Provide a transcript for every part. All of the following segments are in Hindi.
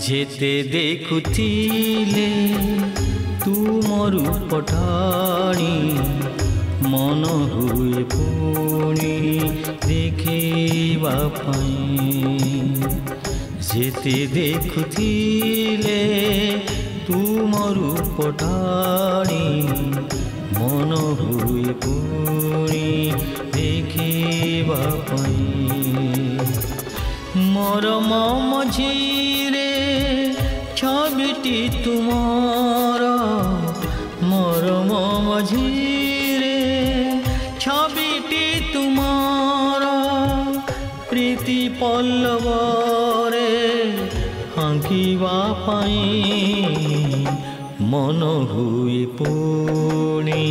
जेते देखुथिले तुमर पठाणी मन हुए पुणी देखिबा पाई। जेते देखुथिले तुमर पठाणी मन हुए पुणी देखिबा पाई। मरम मझिरे छबिटी तुमार मरम मझिरे छबिटी तुमार प्रीति पल्लवरे हांकिबा पाई मन हुए पुणी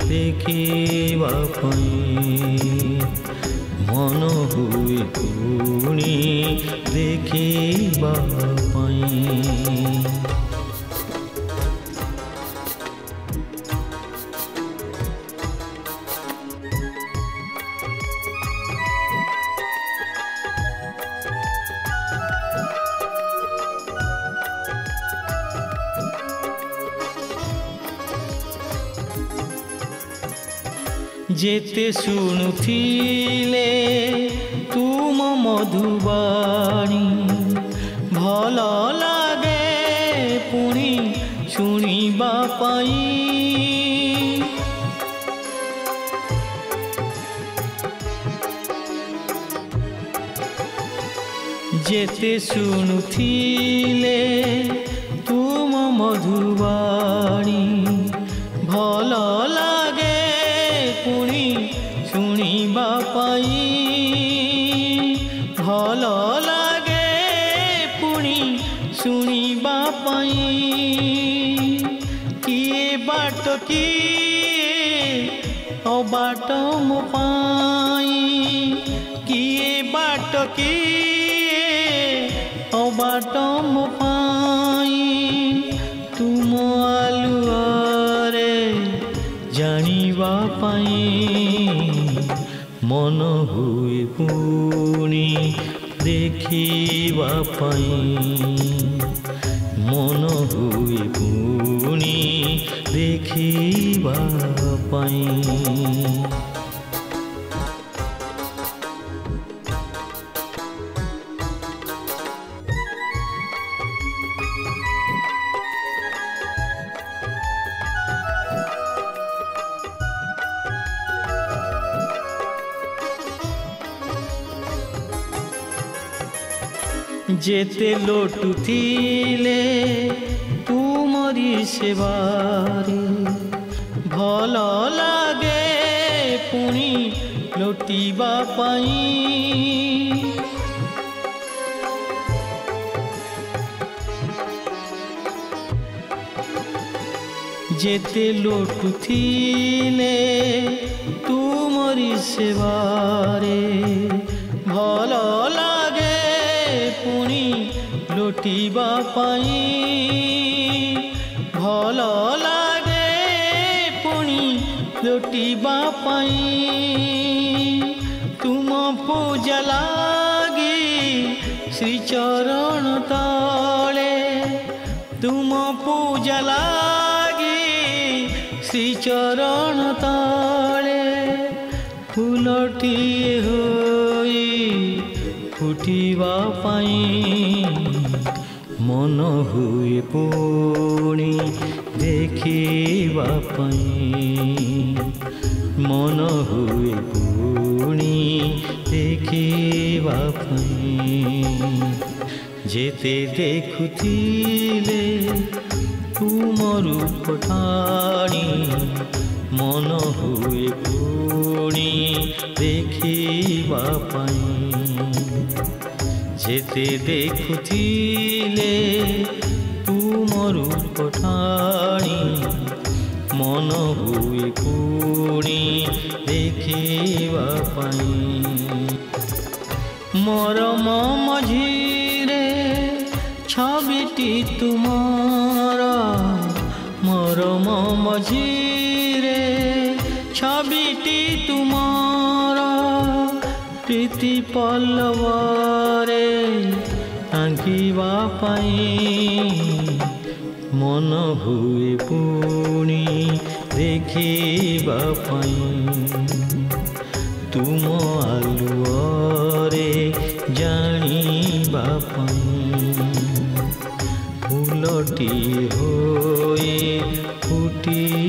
देखिबा पाई। मन हुए पुणी देखिबा पाई। जेते शुणुथिले तुम मधुबाणी भल लागे पुणी शुणिबा पाई। जेते शुणुथिले तुम मधुबाणी भल लागे पुणी शुणिबा पाई। भल लागे पुणी शुणिबा पाई। किए बाट किए अबाट मो पाई। किए बाट किए अबाट मो पाई। तुम आलुआरे जानिबा पाई मन हुए पुणी देखिबा पाई। मन हुए पुणी देखिबा पाई। जेते लोटुथिले तुमरी सेवारे भल लागे पुणी लोटिबा पाई। जेते लोटुथिले तुमरी सेवारे भल लागे पुणी लोटिबा पाई। भल लागे पुणी लोटिबा पाई। तुम पूजा लागी श्री चरण तले तुम पूजा लागी श्री चरण तले फूलटिए होई फुटिबा पाई मन हुए पुणी देखिबा पाई। मन हुए पुणी देखिबा पाई। जेते देखुथिले तुम रूप ठाणी मन हुए पुणी देखिबा पाई जेते देखुथिले तुमर रूपठाणी मन हुए पुणी देखिबा पाई मरम मझिरे छबिटी तुमार मरम मझिरे छबिटी तुमार प्रीति पल्लवरे आंकिबा पाई मन हुए पुणी देखिबा पाई तुम आलुअरे जानिबा पाई फूलटी होए फुटी